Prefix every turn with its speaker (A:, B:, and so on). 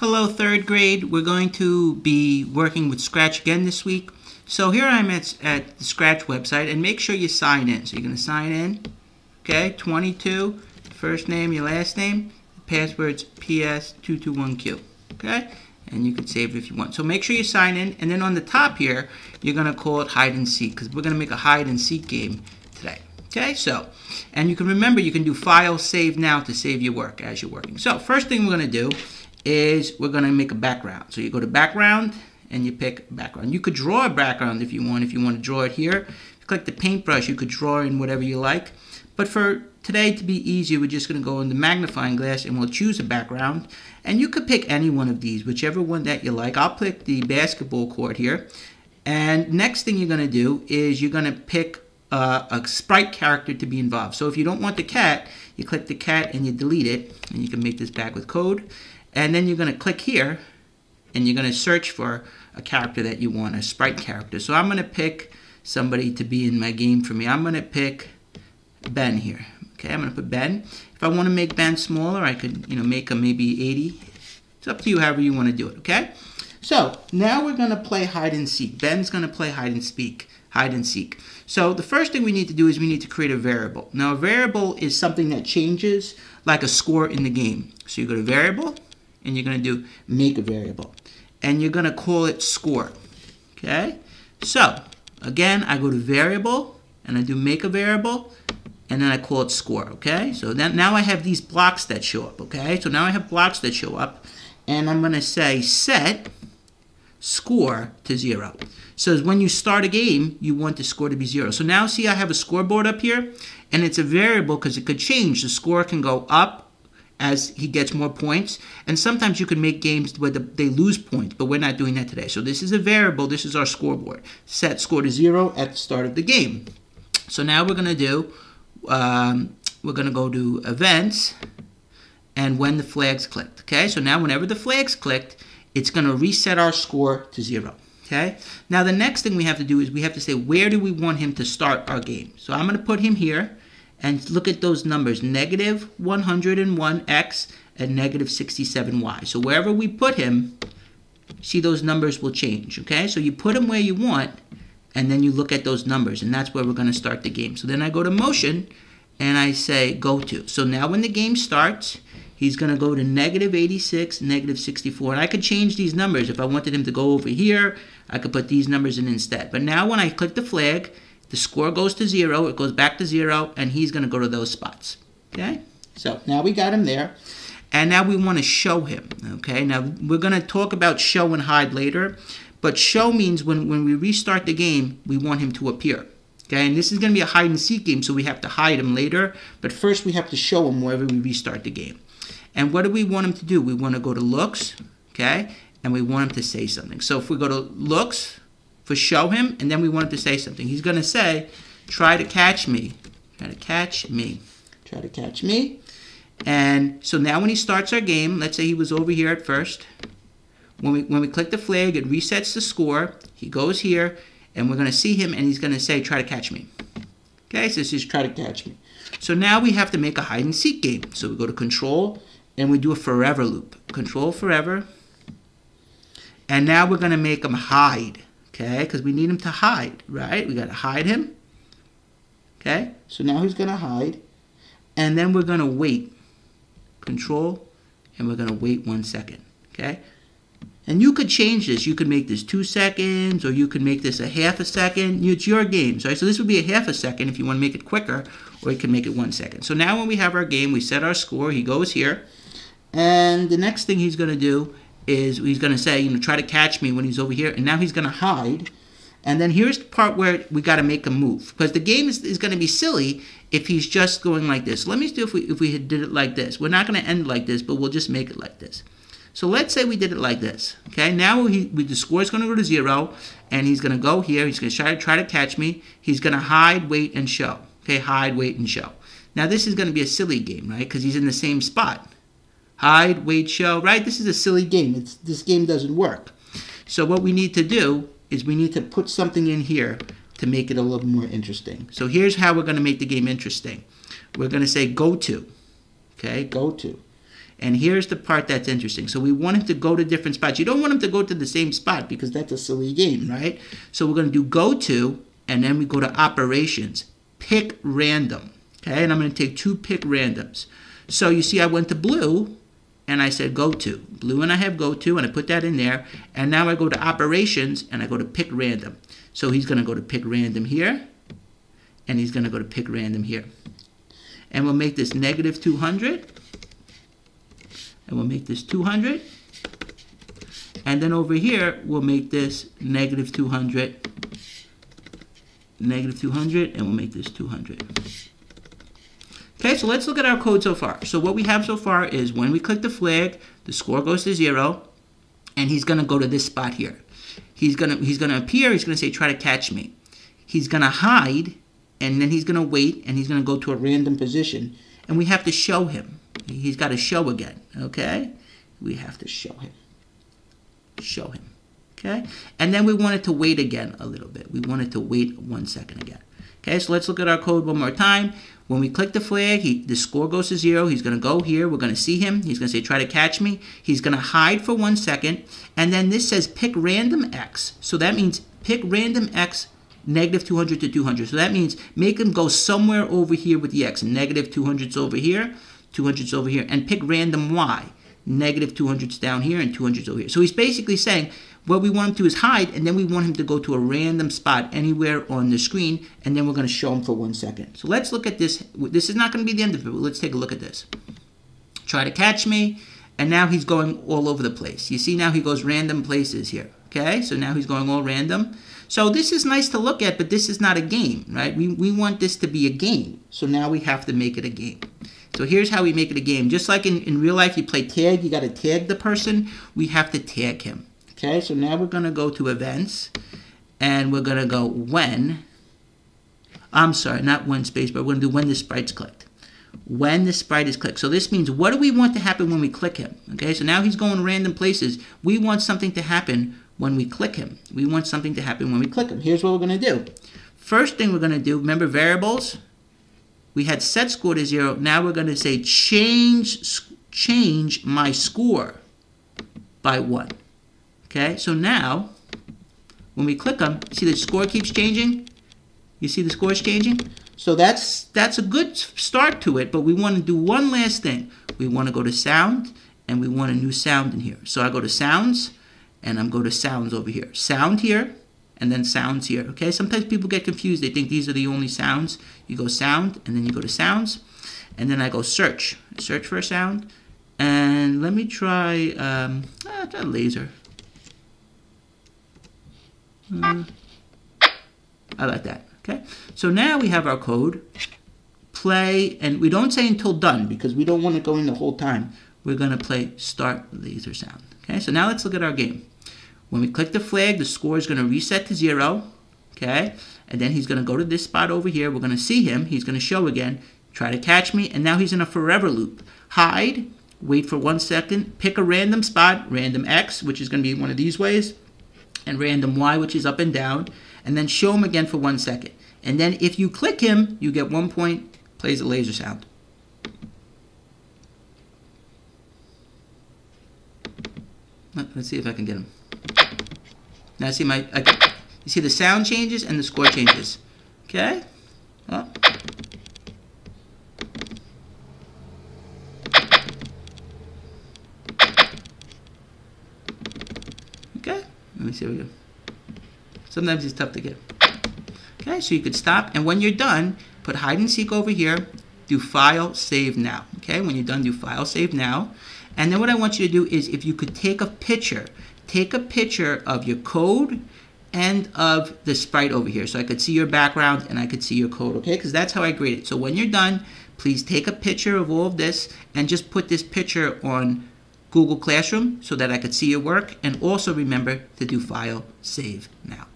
A: Hello, third grade. We're going to be working with Scratch again this week. So here I'm at the Scratch website, and make sure you sign in. So you're going to sign in, okay, 22, first name, your last name, the password's PS221Q, okay? And you can save it if you want. So make sure you sign in, and then on the top here, you're going to call it hide and seek, because we're going to make a hide and seek game today. Okay, so, and you can remember you can do file save now to save your work as you're working. So first thing we're going to do is we're going to make a background. So you go to background and you pick background. You could draw a background if you want. If you want to draw it here, click the paintbrush. You could draw in whatever you like. But for today to be easy, we're just going to go in the magnifying glass and we'll choose a background. And you could pick any one of these, whichever one that you like. I'll pick the basketball court here. And next thing you're going to do is you're going to pick a sprite character to be involved. So if you don't want the cat, you click the cat and you delete it, and you can make this back with code. And then you're going to click here, and you're going to search for a character that you want, a sprite character. So I'm going to pick somebody to be in my game for me. I'm going to pick Ben here. Okay, I'm going to put Ben. If I want to make Ben smaller, I could, make him maybe 80. It's up to you, however you want to do it. Okay. So now we're going to play hide and seek. Ben's going to play hide and seek. So the first thing we need to do is we need to create a variable. Now a variable is something that changes like a score in the game. So you go to variable and you're going to do make a variable. And you're going to call it score. Okay? So again, I go to variable and I do make a variable and then I call it score. Okay? So then now I have these blocks that show up. Okay? So now I have blocks that show up and I'm going to say set score to 0. So when you start a game, you want the score to be 0. So now see I have a scoreboard up here, and it's a variable because it could change. The score can go up as he gets more points, and sometimes you can make games where they lose points, but we're not doing that today. So this is a variable. This is our scoreboard. Set score to 0 at the start of the game. So now we're going to do, we're going to go to events, and when the flag's clicked. Okay, so now whenever the flag's clicked, it's going to reset our score to 0. Okay. Now the next thing we have to do is we have to say where do we want him to start our game. So I'm going to put him here and look at those numbers, negative 101x and negative 67y. So wherever we put him, see those numbers will change. Okay. So you put him where you want and then you look at those numbers, and that's where we're going to start the game. So then I go to motion and I say go to. So now when the game starts, he's going to go to negative 86, negative 64. And I could change these numbers. If I wanted him to go over here, I could put these numbers in instead. But now when I click the flag, the score goes to 0. It goes back to 0, and he's going to go to those spots. Okay? So now we got him there. And now we want to show him. Okay? Now we're going to talk about show and hide later. But show means when we restart the game, we want him to appear. Okay? And this is going to be a hide and seek game, so we have to hide him later. But first we have to show him wherever we restart the game. And what do we want him to do? We want to go to looks, okay? And we want him to say something. So if we go to looks for show him, and then we want him to say something. He's going to say, try to catch me. Try to catch me. Try to catch me. And so now when he starts our game, let's say he was over here at first. When we click the flag, it resets the score. He goes here, and we're going to see him, and he's going to say, try to catch me. Okay, so this is try to catch me. So now we have to make a hide and seek game. So we go to control, and we do a forever loop. Control forever. And now we're going to make him hide. Okay? Because we need him to hide, right? We got to hide him. Okay? So now he's going to hide. And then we're going to wait. Control. And we're going to wait 1 second. Okay? And you could change this. You could make this 2 seconds, or you could make this a half a second. It's your game. Right? So this would be a half a second if you want to make it quicker, or you can make it 1 second. So now when we have our game, we set our score. He goes here. And the next thing he's going to do is he's going to say, try to catch me when he's over here. And now he's going to hide. And then here's the part where we got to make him move. Because the game is going to be silly if he's just going like this. Let me see if we did it like this. We're not going to end like this, but we'll just make it like this. So let's say we did it like this. Okay, now the score is going to go to 0. And he's going to go here. He's going to try to catch me. He's going to hide, wait, and show. Okay, hide, wait, and show. Now this is going to be a silly game, right? Because he's in the same spot. Hide, wait, show, right? This is a silly game. This game doesn't work. So what we need to do is we need to put something in here to make it a little more interesting. So here's how we're going to make the game interesting. We're going to say go to. Okay, go to. And here's the part that's interesting. So we want him to go to different spots. You don't want him to go to the same spot because that's a silly game, right? So we're going to do go to, and then we go to operations, pick random. Okay, and I'm going to take 2 pick randoms. So you see I went to blue, and I said go to. Blue, and I have go to, and I put that in there. And now I go to operations, and I go to pick random. So he's going to go to pick random here, and he's going to go to pick random here. And we'll make this negative 200. And we'll make this 200. And then over here, we'll make this negative 200. Negative 200, and we'll make this 200. Okay, so let's look at our code so far. So what we have so far is when we click the flag, the score goes to 0, and he's going to go to this spot here. He's going to appear, he's going to say, try to catch me. He's going to hide, and then he's going to wait, and he's going to go to a random position. And we have to show him. He's got to show again, okay? We have to show him. Show him, okay? And then we want it to wait again a little bit. We want it to wait 1 second again. Okay, so let's look at our code one more time. When we click the flag, the score goes to 0. He's going to go here. We're going to see him. He's going to say, try to catch me. He's going to hide for 1 second. And then this says pick random X. So that means pick random X negative 200 to 200. So that means make him go somewhere over here with the X. Negative 200's over here, 200's over here. And pick random Y. Negative 200's down here and 200's over here. So he's basically saying what we want him to do is hide, and then we want him to go to a random spot anywhere on the screen, and then we're going to show him for 1 second. So let's look at this. This is not going to be the end of it, but let's take a look at this. Try to catch me, and now he's going all over the place. You see now he goes random places here. Okay, so now he's going all random. So this is nice to look at, but this is not a game, right? We want this to be a game. So now we have to make it a game. So here's how we make it a game. Just like in real life, you play tag, you got to tag the person. We have to tag him. Okay, so now we're going to go to events, and we're going to go when. I'm sorry, not when space, but we're going to do when the sprite's clicked. When the sprite is clicked. So this means what do we want to happen when we click him? Okay, so now he's going random places. We want something to happen when we click him. We want something to happen when we click him. Here's what we're going to do. First thing we're going to do, remember variables? We had set score to 0. Now we're going to say change my score by 1. Okay, so now when we click him, see the score keeps changing? You see the score is changing? So that's a good start to it, but we want to do one last thing. We want to go to sound, and we want a new sound in here. So I go to sounds, and I'm going to sounds over here. Sound here, and then sounds here. Okay, sometimes people get confused. They think these are the only sounds. You go sound, and then you go to sounds, and then I go search. Search for a sound, and let me try laser. I like that. Okay, so now we have our code. Play, and we don't say until done because we don't want to go in the whole time. We're going to play start laser sound. Okay, so now let's look at our game. When we click the flag, the score is going to reset to 0. Okay, and then he's going to go to this spot over here. We're going to see him. He's going to show again. Try to catch me, and now he's in a forever loop. Hide, wait for 1 second, pick a random spot, random X, which is going to be one of these ways, and random Y, which is up and down, and then show him again for 1 second. And then if you click him, you get 1 point, plays a laser sound. Let's see if I can get him. Now see you see the sound changes and the score changes. Okay? Oh. Okay? Let me see if we go. Sometimes it's tough to get. Okay, so you could stop, and when you're done, put hide and seek over here, do file, save now. Okay, when you're done, do file, save now. And then what I want you to do is if you could take a picture of your code and of the sprite over here. So I could see your background and I could see your code, okay? Because that's how I grade it. So when you're done, please take a picture of all of this and just put this picture on Google Classroom so that I could see your work. And also remember to do file, save now.